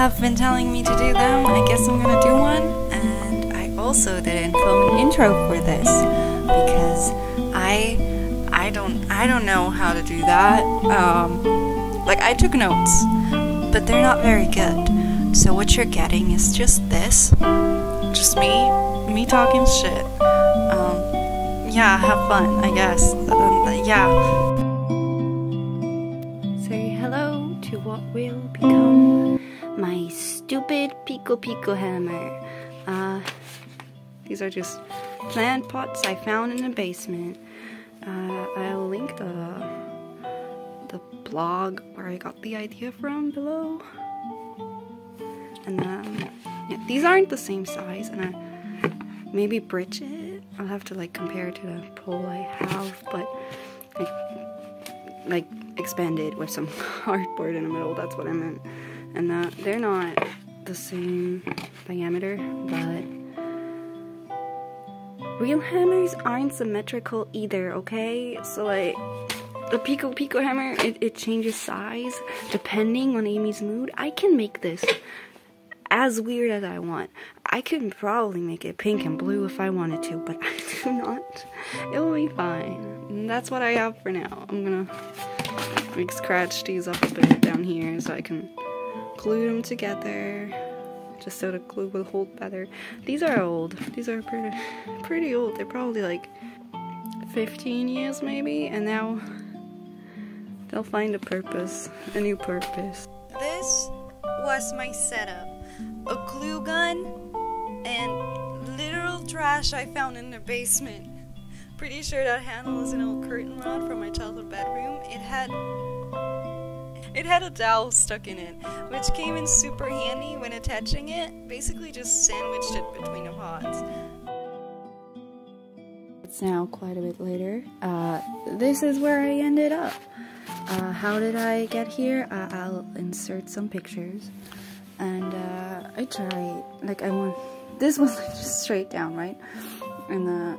have been telling me to do them, I guess I'm gonna do one. And I also didn't film an intro for this because I don't know how to do that. Like, I took notes, but they're not very good. So what you're getting is just this, just me talking shit. Yeah, have fun, I guess. Yeah. Say hello to what will become my stupid Piko Piko hammer. These are just plant pots I found in the basement. I'll link the blog where I got the idea from below. And yeah, these aren't the same size, and I maybe bridge it. I'll have to like compare it to the pole I have, but like expand it with some cardboard in the middle. That's what I meant. And they're not the same diameter, but real hammers aren't symmetrical either, okay? So like the Piko Piko hammer, it changes size depending on Amy's mood. I can make this as weird as I want. I could probably make it pink and blue if I wanted to, but I do not. It'll be fine. And that's what I have for now. I'm gonna like scratch these up a bit down here so I can glue them together, just so the glue will hold better. These are old. These are pretty old. They're probably like 15 years maybe, and now they'll find a new purpose. This was my setup. A glue gun and literal trash I found in the basement. Pretty sure that handle is an old curtain rod from my childhood bedroom. It had a dowel stuck in it, which came in super handy when attaching it. Basically just sandwiched it between the pots. It's now quite a bit later. This is where I ended up. How did I get here? I'll insert some pictures. And I tried, like this was like just straight down, right? And I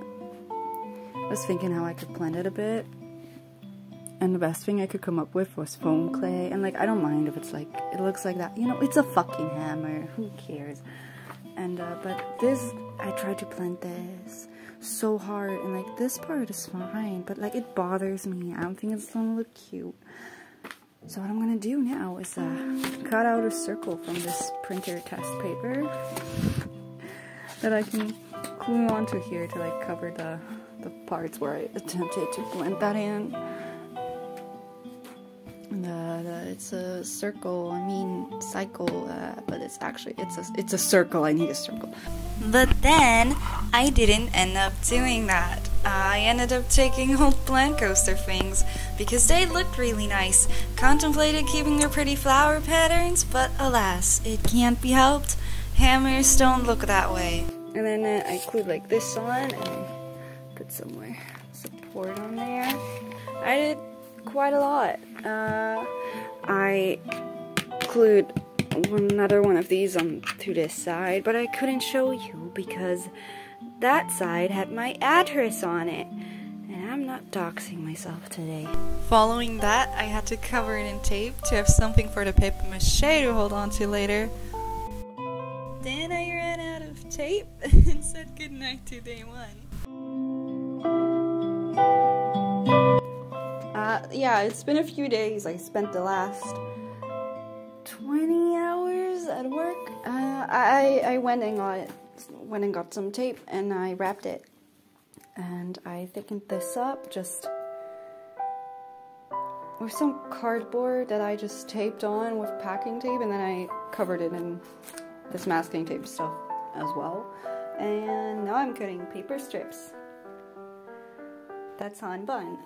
was thinking how I could blend it a bit. And the best thing I could come up with was foam clay. And like, I don't mind if it's like, it looks like that. You know, it's a fucking hammer. Who cares? And, but this, I tried to blend this so hard. And like, this part is fine. But like, it bothers me. I don't think it's gonna look cute. So what I'm gonna do now is cut out a circle from this printer test paper that I can glue onto here to like cover the parts where I attempted to blend that in. And it's a circle, I mean cycle, but it's actually, it's a circle. I need a circle. But then I didn't end up doing that. I ended up taking old plant coaster things because they looked really nice. Contemplated keeping their pretty flower patterns, but alas, it can't be helped. Hammers don't look that way. And then I glued like this on and put some more support on there. I did quite a lot. I glued another one of these onto this side, but I couldn't show you because that side had my address on it, and I'm not doxing myself today. Following that, I had to cover it in tape to have something for the paper mache to hold on to later. Then I ran out of tape and said goodnight to day one. Yeah, it's been a few days. I spent the last 20 hours at work. I went and got some tape and I wrapped it. And I thickened this up just with some cardboard that I just taped on with packing tape, and then I covered it in this masking tape stuff as well. And now I'm cutting paper strips. That's on bun.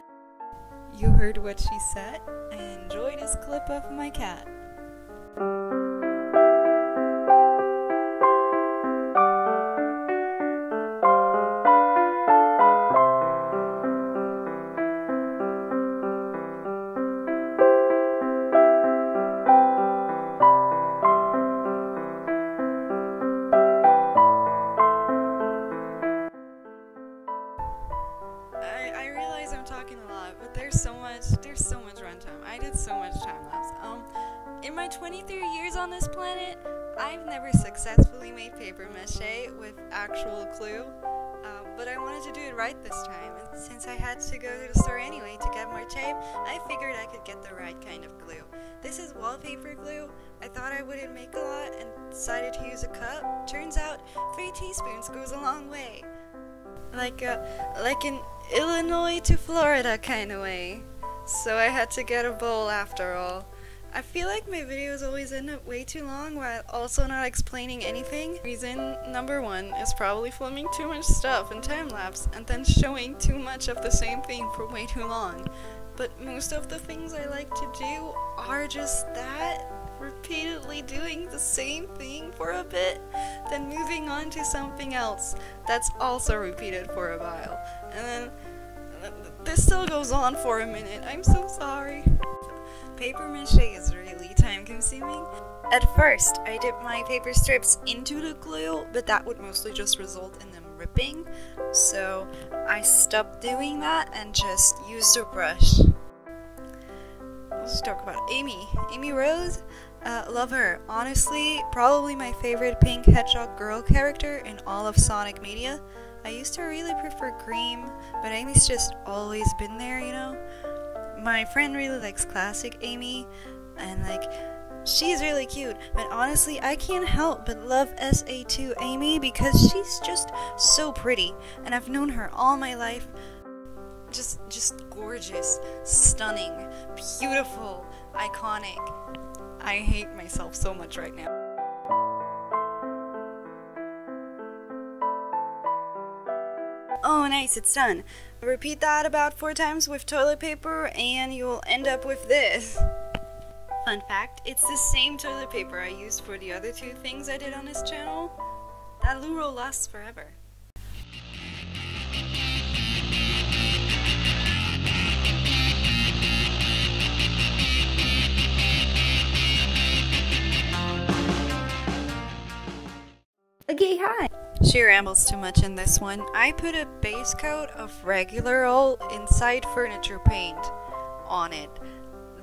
You heard what she said. Enjoy this clip of my cat. I realize I'm talking a lot, but there's so much runtime. I did so much time lapse. In my 20 23 years on this planet, I've never successfully made paper mache with actual glue, but I wanted to do it right this time, and since I had to go to the store anyway to get more tape, I figured I could get the right kind of glue. This is wallpaper glue. I thought I wouldn't make a lot and decided to use a cup. Turns out 3 teaspoons goes a long way. Like an Illinois to Florida kind of way. So I had to get a bowl after all. I feel like my videos always end up way too long while also not explaining anything. Reason number 1 is probably filming too much stuff in time-lapse and then showing too much of the same thing for way too long. But most of the things I like to do are just that, repeatedly doing the same thing for a bit, then moving on to something else that's also repeated for a while. And then this still goes on for a minute. I'm so sorry. Paper mache is really time consuming. At first, I dipped my paper strips into the glue, but that would mostly just result in them ripping, so I stopped doing that and just used a brush. Let's talk about Amy Rose. Love her. Honestly, probably my favorite pink hedgehog girl character in all of Sonic media. I used to really prefer Cream, but Amy's just always been there, you know? My friend really likes classic Amy, and she's really cute, but honestly, I can't help but love SA2 Amy because she's just so pretty, and I've known her all my life. Just gorgeous, stunning, beautiful, iconic. I hate myself so much right now. Oh nice, it's done. Repeat that about 4 times with toilet paper and you'll end up with this. Fun fact, it's the same toilet paper I used for the other 2 things I did on this channel. That loo roll lasts forever. Okay, hi! She rambles too much in this one. I put a base coat of regular old inside furniture paint on it.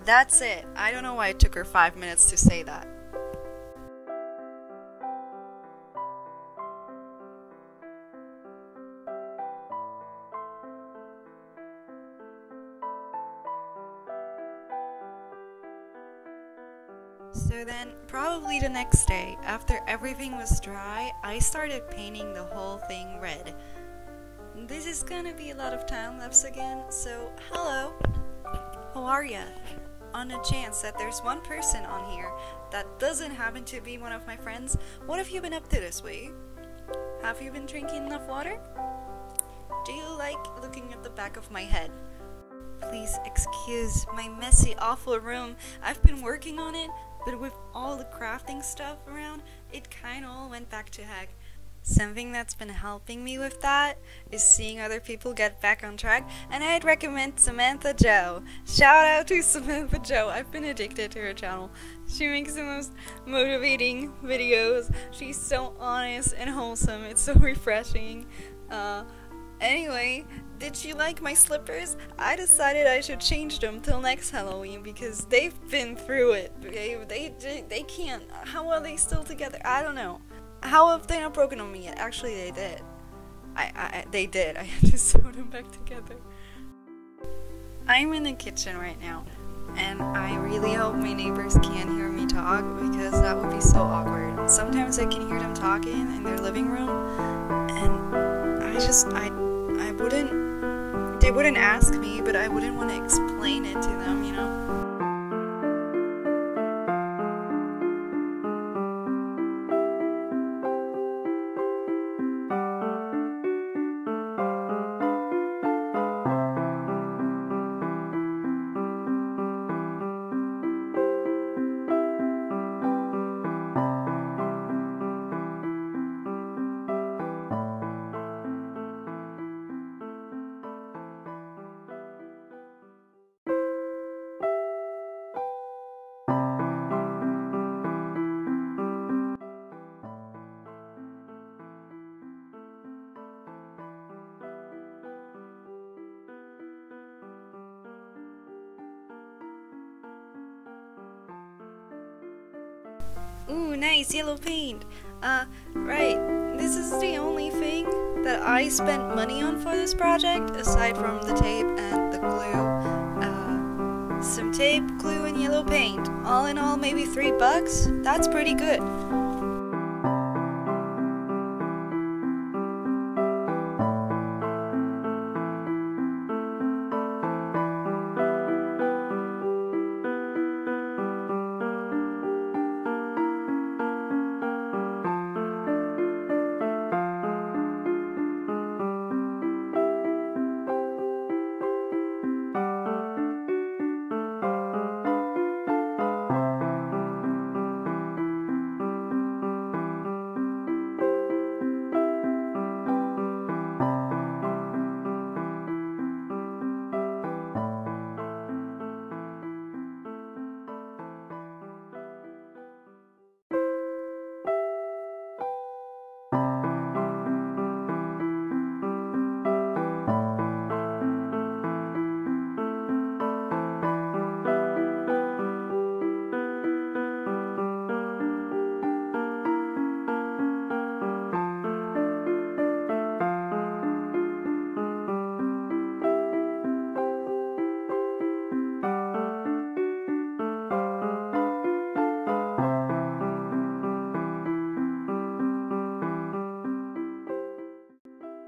That's it. I don't know why it took her 5 minutes to say that. So then, probably the next day, after everything was dry, I started painting the whole thing red. This is gonna be a lot of time-lapse again, so hello! How are ya? On a chance that there's one person on here that doesn't happen to be one of my friends, what have you been up to this week? Have you been drinking enough water? Do you like looking at the back of my head? Please excuse my messy, awful room. I've been working on it, but with all the crafting stuff around, it kinda all went back to heck. Something that's been helping me with that is seeing other people get back on track, and I'd recommend Samantha Jo. Shout out to Samantha Jo. I've been addicted to her channel. She makes the most motivating videos. She's so honest and wholesome. It's so refreshing. Anyway, did you like my slippers? I decided I should change them till next Halloween because they've been through it. They can't. How are they still together? I don't know. How have they not broken on me yet? Actually, they did. They did. I had to sew them back together. I'm in the kitchen right now, and I really hope my neighbors can't hear me talk because that would be so awkward. Sometimes I can hear them talking in their living room, and they wouldn't ask me, but I wouldn't want to explain it to them, you know? Ooh, nice yellow paint. Right. This is the only thing that I spent money on for this project, aside from the tape and the glue. Some tape, glue, and yellow paint. All in all, maybe $3. That's pretty good.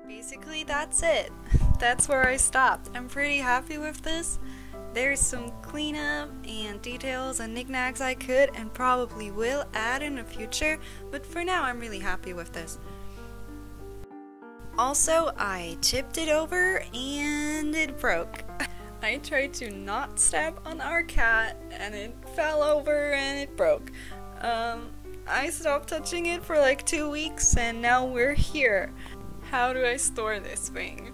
Basically, that's it. That's where I stopped. I'm pretty happy with this. There's some cleanup and details and knickknacks I could and probably will add in the future, but for now I'm really happy with this. Also, I tipped it over and it broke. I tried to not step on our cat and it fell over and it broke. I stopped touching it for like 2 weeks and now we're here. How do I store this thing?